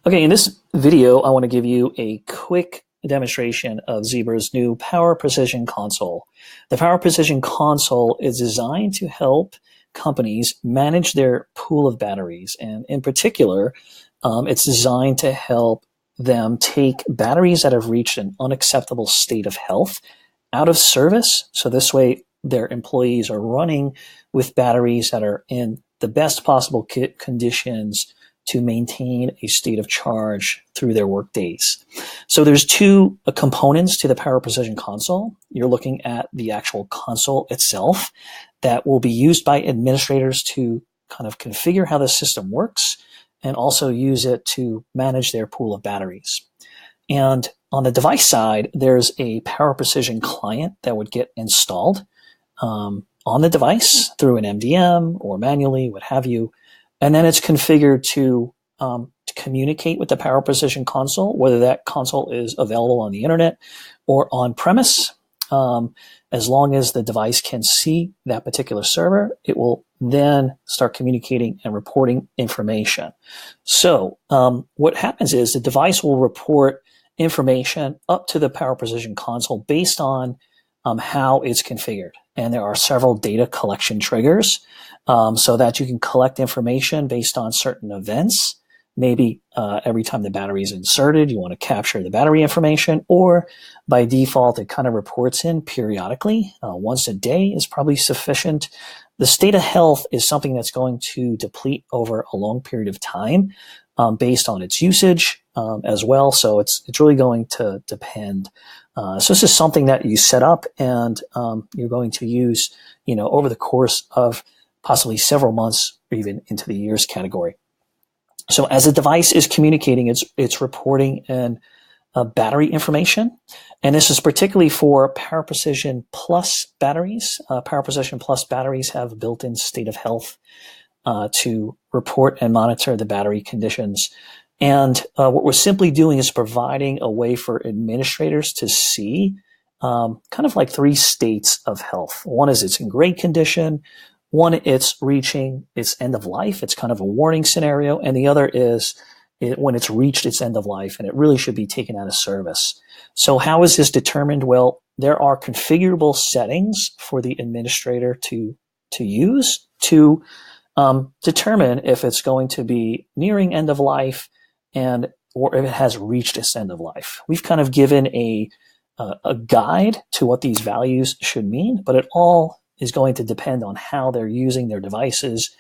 Okay, in this video, I want to give you a quick demonstration of Zebra's new Power Precision Console. The Power Precision Console is designed to help companies manage their pool of batteries. And in particular, it's designed to help them take batteries that have reached an unacceptable state of health out of service. So this way, their employees are running with batteries that are in the best possible conditions to maintain a state of charge through their work days. So there's two components to the Power Precision Console. You're looking at the actual console itself that will be used by administrators to kind of configure how the system works and also use it to manage their pool of batteries. And on the device side, there's a Power Precision client that would get installed on the device through an MDM or manually, what have you. And then it's configured to communicate with the Power Precision console, whether that console is available on the internet or on premise. As long as the device can see that particular server, it will then start communicating and reporting information. So what happens is the device will report information up to the Power Precision console based on how it's configured. And there are several data collection triggers so that you can collect information based on certain events. Maybe every time the battery is inserted, you want to capture the battery information, or by default, it kind of reports in periodically. Once a day is probably sufficient. The state of health is something that's going to deplete over a long period of time based on its usage as well. So it's really going to depend. So this is something that you set up and you're going to use, over the course of possibly several months or even into the years category. So as the device is communicating, it's reporting in battery information. And this is particularly for Power Precision Plus batteries. Power Precision Plus batteries have a built-in state of health to report and monitor the battery conditions. And what we're simply doing is providing a way for administrators to see kind of like three states of health. One is it's in great condition. One, it's reaching its end of life. It's kind of a warning scenario. And the other is when it's reached its end of life and it really should be taken out of service. So how is this determined? Well, there are configurable settings for the administrator to use to determine if it's going to be nearing end of life or if it has reached its end of life. We've kind of given a guide to what these values should mean, but it all is going to depend on how they're using their devices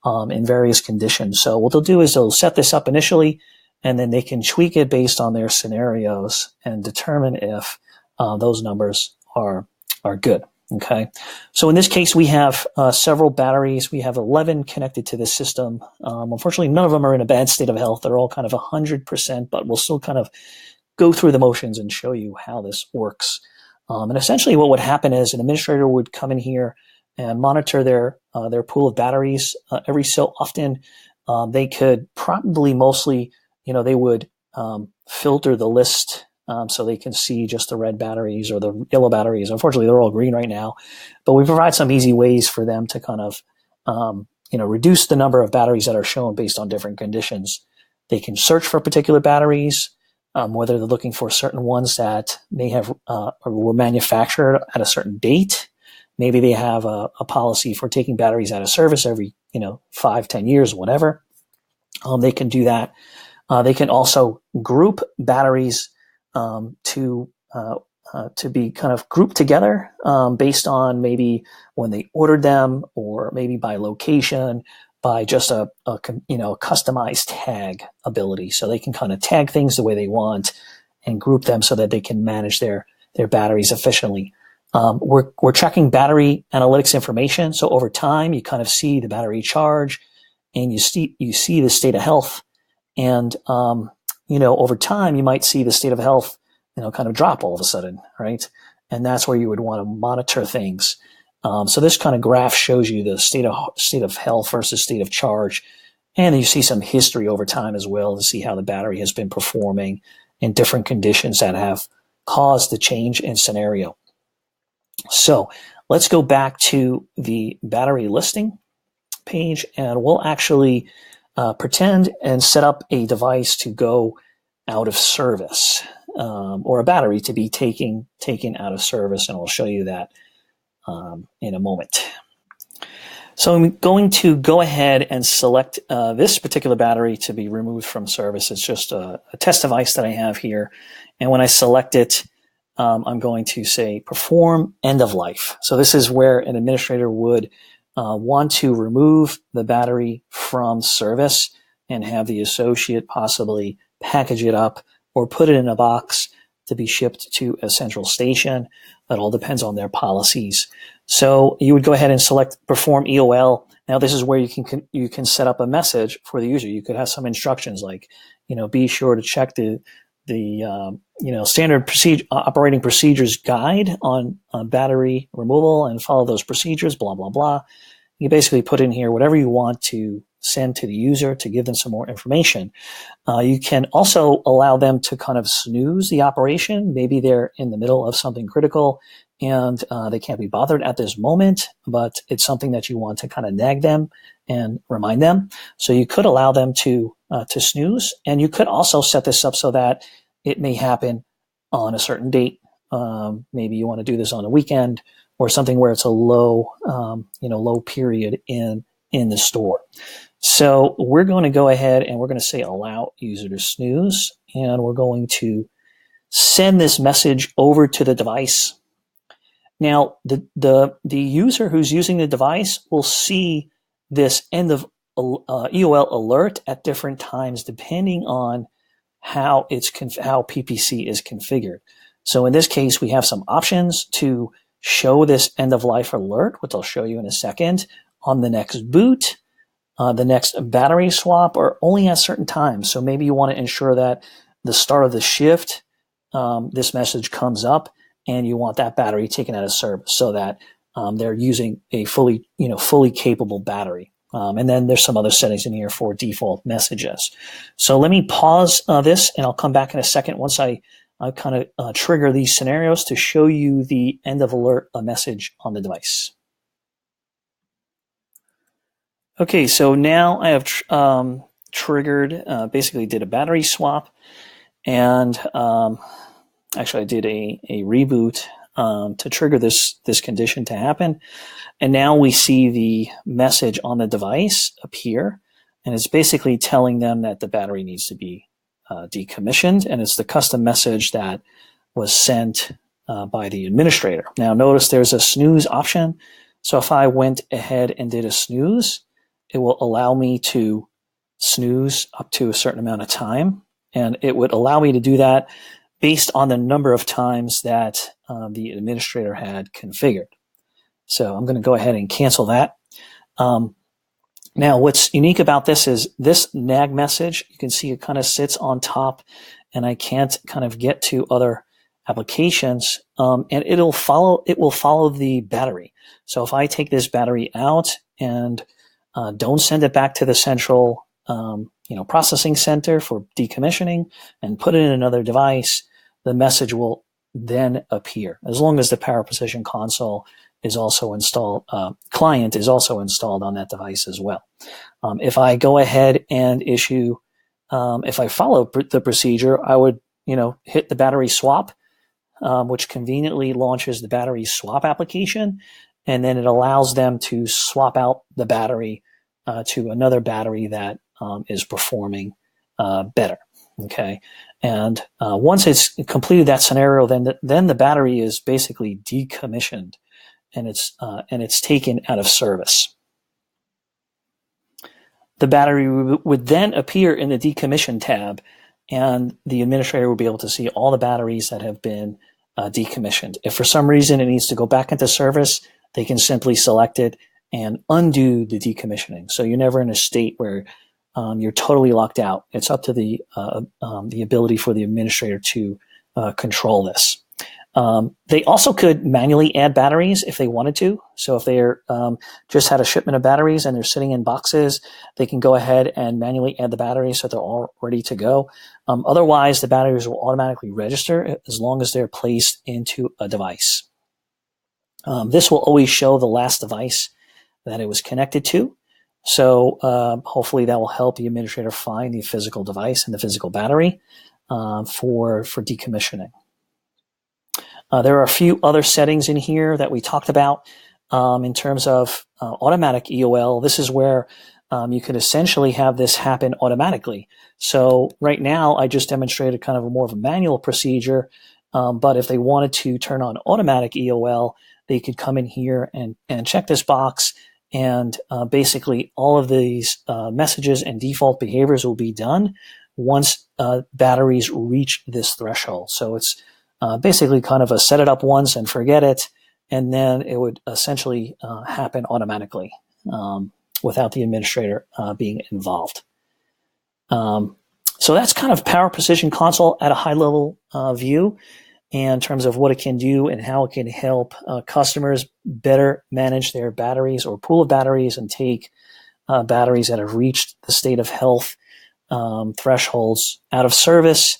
in various conditions. So what they'll do is they'll set this up initially, and then they can tweak it based on their scenarios and determine if those numbers are good. Okay. So in this case, we have several batteries. We have 11 connected to this system. Unfortunately, none of them are in a bad state of health. They're all kind of 100%, but we'll still kind of go through the motions and show you how this works. And essentially what would happen is an administrator would come in here and monitor their pool of batteries every so often. They could probably mostly, they would filter the list so they can see just the red batteries or the yellow batteries. Unfortunately, they're all green right now, but we provide some easy ways for them to kind of, reduce the number of batteries that are shown based on different conditions. They can search for particular batteries, whether they're looking for certain ones that may have or were manufactured at a certain date. Maybe they have a policy for taking batteries out of service every 5-10 years, whatever. They can do that. They can also group batteries to be kind of grouped together based on maybe when they ordered them, or maybe by location, by just a customized tag ability. So they can kind of tag things the way they want and group them so that they can manage their batteries efficiently. We're tracking battery analytics information. So over time, you kind of see the battery charge and you see the state of health. And, over time, you might see the state of health, kind of drop all of a sudden, right? And that's where you would want to monitor things. So this kind of graph shows you the state of health versus state of charge. And you see some history over time as well to see how the battery has been performing in different conditions that have caused the change in scenario. So let's go back to the battery listing page, and we'll actually pretend and set up a device to go out of service, or a battery to be taken out of service, and I'll show you that in a moment. So I'm going to go ahead and select this particular battery to be removed from service. It's just a test device that I have here. And when I select it, I'm going to say perform end of life. So this is where an administrator would want to remove the battery from service and have the associate possibly package it up or put it in a box to be shipped to a central station. That all depends on their policies. So you would go ahead and select perform EOL. Now this is where you can set up a message for the user. You could have some instructions like, be sure to check the standard operating procedures guide on battery removal and follow those procedures, blah, blah, blah. You basically put in here whatever you want to send to the user to give them some more information. You can also allow them to kind of snooze the operation. Maybe they're in the middle of something critical and they can't be bothered at this moment, but it's something that you want to kind of nag them and remind them. So you could allow them to snooze, and you could also set this up so that it may happen on a certain date. Maybe you want to do this on a weekend or something where it's a low period in the store. So we're going to go ahead and we're going to say allow user to snooze, and we're going to send this message over to the device. Now, the user who's using the device will see this end of EOL alert at different times depending on how PPC is configured. So in this case, we have some options to show this end of life alert, which I'll show you in a second, on the next boot, the next battery swap, or only at certain times. So maybe you want to ensure that the start of the shift, this message comes up, and you want that battery taken out of service so that they're using a fully capable battery. And then there's some other settings in here for default messages. So let me pause this, and I'll come back in a second once I kind of trigger these scenarios to show you the end of alert message on the device. Okay, so now I have triggered, basically did a battery swap, and actually I did a reboot to trigger this condition to happen. And now we see the message on the device appear, and it's basically telling them that the battery needs to be decommissioned, and it's the custom message that was sent by the administrator. Now notice there's a snooze option. So if I went ahead and did a snooze, it will allow me to snooze up to a certain amount of time, and it would allow me to do that based on the number of times that the administrator had configured. So I'm going to go ahead and cancel that. Now, what's unique about this is this nag message, you can see it kind of sits on top, and I can't kind of get to other applications, and it will follow the battery. So if I take this battery out and don't send it back to the central processing center for decommissioning and put it in another device, the message will then appear, as long as the Power Precision console is also installed, client is also installed on that device as well. If I go ahead and issue, if I follow the procedure, I would, hit the battery swap, which conveniently launches the battery swap application, and then it allows them to swap out the battery to another battery that is performing better. Okay, and once it's completed that scenario, then the battery is basically decommissioned, and it's taken out of service. The battery would then appear in the decommission tab, and the administrator will be able to see all the batteries that have been decommissioned. If for some reason it needs to go back into service, they can simply select it and undo the decommissioning. So you're never in a state where you're totally locked out. It's up to the ability for the administrator to control this. They also could manually add batteries if they wanted to. So if they're just had a shipment of batteries and they're sitting in boxes, they can go ahead and manually add the batteries so they're all ready to go. Otherwise, the batteries will automatically register as long as they're placed into a device. This will always show the last device that it was connected to. So hopefully that will help the administrator find the physical device and the physical battery for decommissioning. There are a few other settings in here that we talked about in terms of automatic EOL. This is where you could essentially have this happen automatically. So right now, I just demonstrated kind of a more of a manual procedure, but if they wanted to turn on automatic EOL, they could come in here and check this box, and basically all of these messages and default behaviors will be done once batteries reach this threshold. So it's basically kind of a set it up once and forget it, and then it would essentially happen automatically without the administrator being involved. So that's kind of Power Precision Console at a high level view in terms of what it can do and how it can help customers better manage their batteries or pool of batteries and take batteries that have reached the state of health thresholds out of service